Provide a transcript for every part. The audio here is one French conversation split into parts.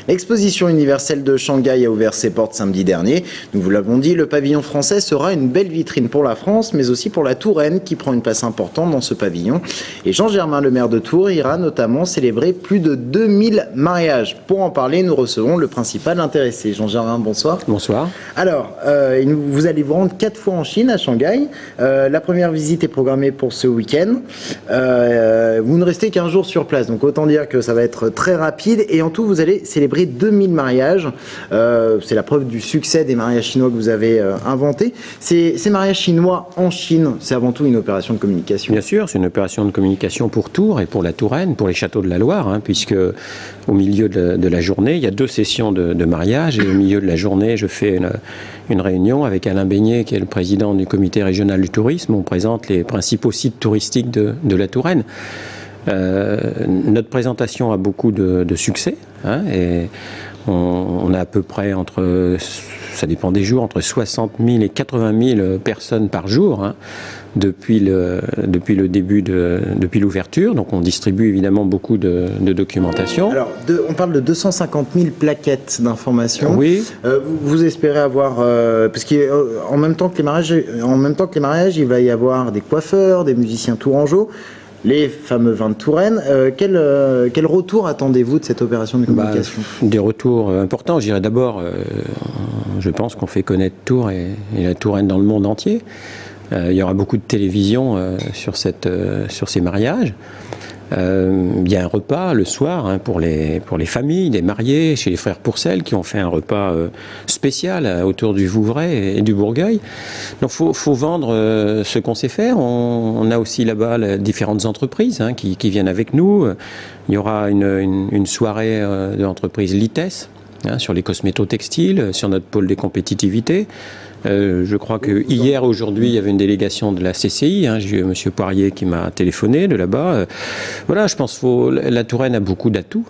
L'exposition universelle de Shanghai a ouvert ses portes samedi dernier. Nous vous l'avons dit, le pavillon français sera une belle vitrine pour la France, mais aussi pour la Touraine qui prend une place importante dans ce pavillon. Et Jean Germain, le maire de Tours, ira notamment célébrer plus de 2000 mariages. Pour en parler, nous recevons le principal intéressé. Jean Germain, bonsoir. Bonsoir. Alors, vous allez vous rendre 4 fois en Chine, à Shanghai. La première visite est programmée pour ce week-end. Vous ne restez qu'un jour sur place, donc autant dire que ça va être très rapide. Et en tout, vous allez célébrer 2000 mariages. C'est la preuve du succès des mariages chinois que vous avez inventés. Ces mariages chinois en Chine, c'est avant tout une opération de communication. Bien sûr, c'est une opération de communication pour Tours et pour la Touraine, pour les châteaux de la Loire, puisque au milieu de la journée, il y a 2 sessions de mariage, et au milieu de la journée, je fais une réunion avec Alain Beignet, qui est le président du comité régional du tourisme. On présente les principaux sites touristiques de la Touraine. Notre présentation a beaucoup de succès, et on a à peu près ça dépend des jours, entre 60 000 et 80 000 personnes par jour, depuis l'ouverture. Donc on distribue évidemment beaucoup de documentation. Alors, on parle de 250 000 plaquettes d'information. Oui. Vous espérez avoir, parce qu'en même temps que les mariages, il va y avoir des coiffeurs, des musiciens tourangeaux, les fameux vins de Touraine. Quel retour attendez-vous de cette opération de communication? Des retours importants. Je dirais d'abord, je pense qu'on fait connaître Tours et la Touraine dans le monde entier. Il y aura beaucoup de télévision sur ces mariages. Il y a un repas le soir pour les familles, des mariés, chez les frères Pourcel, qui ont fait un repas spécial autour du Vouvray et du Bourgueil. Donc faut vendre ce qu'on sait faire. On a aussi là-bas différentes entreprises qui viennent avec nous. Il y aura une soirée de l'entreprise Lites sur les cosméto-textiles, sur notre pôle des compétitivités. Je crois que hier, aujourd'hui, il y avait une délégation de la CCI. J'ai eu M. Poirier qui m'a téléphoné de là-bas. Voilà, je pense que la Touraine a beaucoup d'atouts.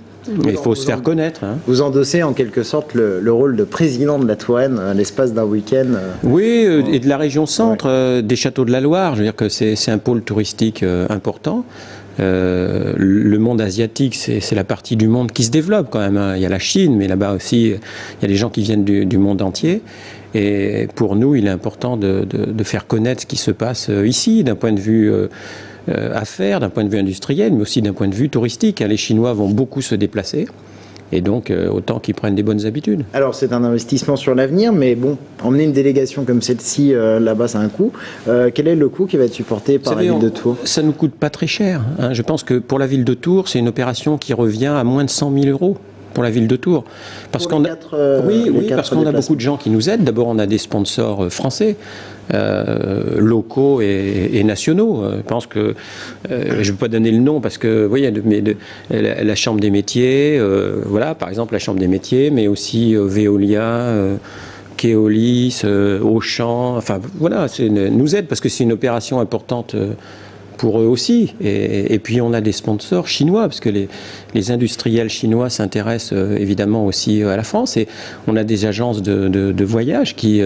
Il faut se faire connaître. Vous endossez en quelque sorte le rôle de président de la Touraine à l'espace d'un week-end. Oui, et de la région centre, des châteaux de la Loire. Je veux dire que c'est un pôle touristique important. Le monde asiatique, c'est la partie du monde qui se développe quand même. Il y a la Chine, mais là-bas aussi, il y a des gens qui viennent du monde entier. Et pour nous, il est important de faire connaître ce qui se passe ici, d'un point de vue affaires, d'un point de vue industriel, mais aussi d'un point de vue touristique. Les Chinois vont beaucoup se déplacer. Et donc, autant qu'ils prennent des bonnes habitudes. Alors, c'est un investissement sur l'avenir, mais bon, emmener une délégation comme celle-ci, là-bas, c'est un coût. Quel est le coût qui va être supporté par la ville de Tours? Ça ne nous coûte pas très cher. Je pense que pour la ville de Tours, c'est une opération qui revient à moins de 100 000 euros. Pour la ville de Tours. Parce qu'on a beaucoup de gens qui nous aident. D'abord, on a des sponsors français, locaux et nationaux. Je pense que, je ne vais pas donner le nom parce que, vous voyez, la Chambre des métiers, voilà, par exemple, la Chambre des métiers, mais aussi Veolia, Keolis, Auchan, enfin, voilà, nous aident parce que c'est une opération importante pour eux aussi. Et puis on a des sponsors chinois, parce que les industriels chinois s'intéressent évidemment aussi à la France, et on a des agences de voyage qui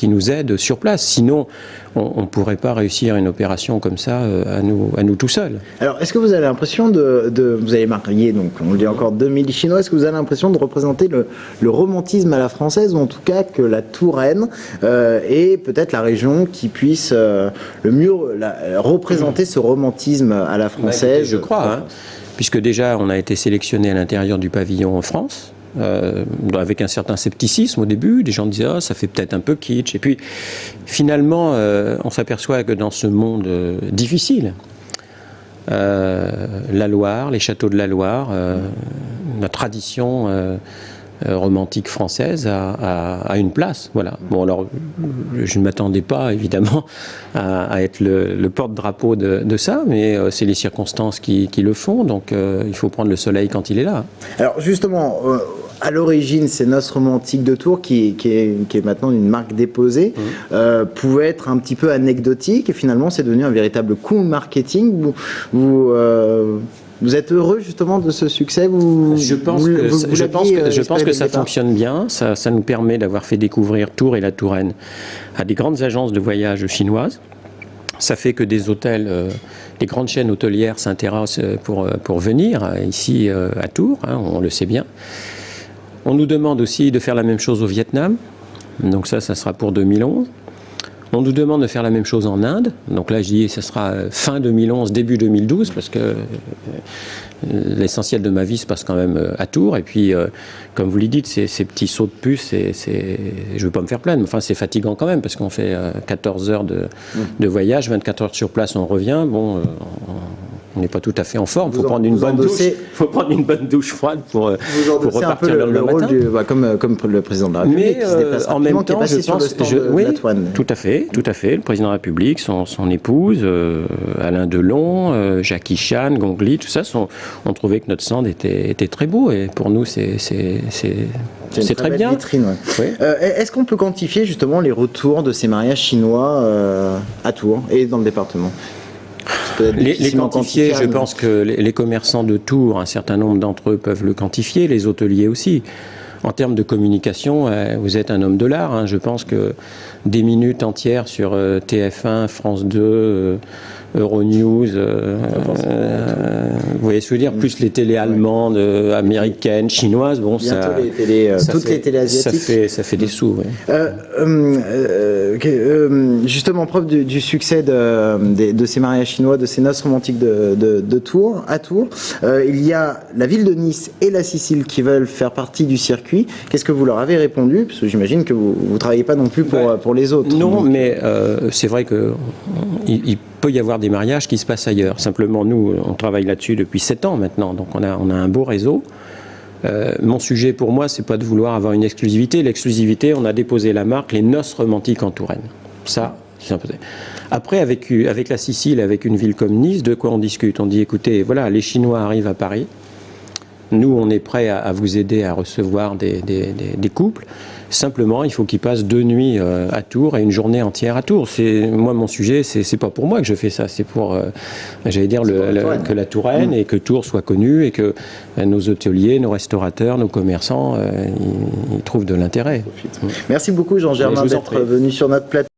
nous aident sur place. Sinon, on ne pourrait pas réussir une opération comme ça à nous tout seuls. Alors, est-ce que vous avez l'impression vous allez marier, donc on le dit encore, 2000 Chinois, est-ce que vous avez l'impression de représenter le romantisme à la française, ou en tout cas que la Touraine est peut-être la région qui puisse le mieux représenter ce romantisme à la française? Je crois, puisque déjà on a été sélectionné à l'intérieur du pavillon en France, avec un certain scepticisme au début. Des gens disaient ça fait peut-être un peu kitsch, et puis finalement on s'aperçoit que dans ce monde difficile, la Loire, les châteaux de la Loire, la tradition romantique française a une place. Voilà. Bon, alors, je ne m'attendais pas, évidemment, à être le porte-drapeau de ça, mais c'est les circonstances qui le font, donc il faut prendre le soleil quand il est là. Alors, justement, à l'origine, ces Noces romantiques de Tours, qui est maintenant une marque déposée, pouvait être un petit peu anecdotique, et finalement, c'est devenu un véritable coup marketing. Vous êtes heureux justement de ce succès? Je pense que ça fonctionne bien. Ça nous permet d'avoir fait découvrir Tours et la Touraine à des grandes agences de voyage chinoises. Ça fait que des hôtels, des grandes chaînes hôtelières s'intéressent pour venir ici à Tours, on le sait bien. On nous demande aussi de faire la même chose au Vietnam. Donc ça sera pour 2011. On nous demande de faire la même chose en Inde. Donc là, je dis, ça sera fin 2011, début 2012, parce que l'essentiel de ma vie se passe quand même à Tours. Et puis, comme vous le dites, ces petits sauts de puce, je ne veux pas me faire plaindre, mais enfin, c'est fatigant quand même, parce qu'on fait 14 heures de voyage, 24 heures sur place, on revient. Bon, on n'est pas tout à fait en forme. Il faut prendre une bonne douche. Faut prendre une bonne douche froide pour repartir le rôle matin. Comme le président de la République. Mais en même temps, je pense oui, tout à fait. Le président de la République, son épouse, Alain Delon, Jackie Chan, Gong Li, tout ça, ont trouvé que notre stand était très beau. Et pour nous, c'est très bien. Vitrine, ouais. Oui. Est-ce qu'on peut quantifier justement les retours de ces mariages chinois à Tours et dans le département? Les quantifier, je pense que les commerçants de Tours, un certain nombre d'entre eux peuvent le quantifier, les hôteliers aussi. En termes de communication, vous êtes un homme de l'art. Hein. Je pense que des minutes entières sur TF1, France 2, Euronews, vous voyez ce que je veux dire, plus les télés allemandes, américaines, chinoises, bon, toutes les télés asiatiques. Ça fait des sous. Ouais. Justement, preuve du succès de ces mariages chinois, de ces noces romantiques de Tours, à Tours, il y a la ville de Nice et la Sicile qui veulent faire partie du circuit. Qu'est-ce que vous leur avez répondu? Parce que j'imagine que vous ne travaillez pas non plus pour les autres. Non, mais c'est vrai qu'il peut y avoir des mariages qui se passent ailleurs. Simplement, nous, on travaille là-dessus depuis 7 ans maintenant, donc on a un beau réseau. Mon sujet pour moi, c'est pas de vouloir avoir une exclusivité. L'exclusivité, on a déposé la marque Les Noces Romantiques en Touraine. Ça, c'est un peu... Après, avec la Sicile, avec une ville comme Nice, de quoi on discute? On dit, écoutez, voilà, les Chinois arrivent à Paris. Nous, on est prêts à vous aider à recevoir des couples. Simplement, il faut qu'ils passent 2 nuits à Tours et une journée entière à Tours. Moi, mon sujet, c'est pas pour moi que je fais ça. C'est pour, j'allais dire, que la Touraine et que Tours soit connue et que nos hôteliers, nos restaurateurs, nos commerçants, ils trouvent de l'intérêt. Merci beaucoup, Jean Germain, d'être venu sur notre plateau.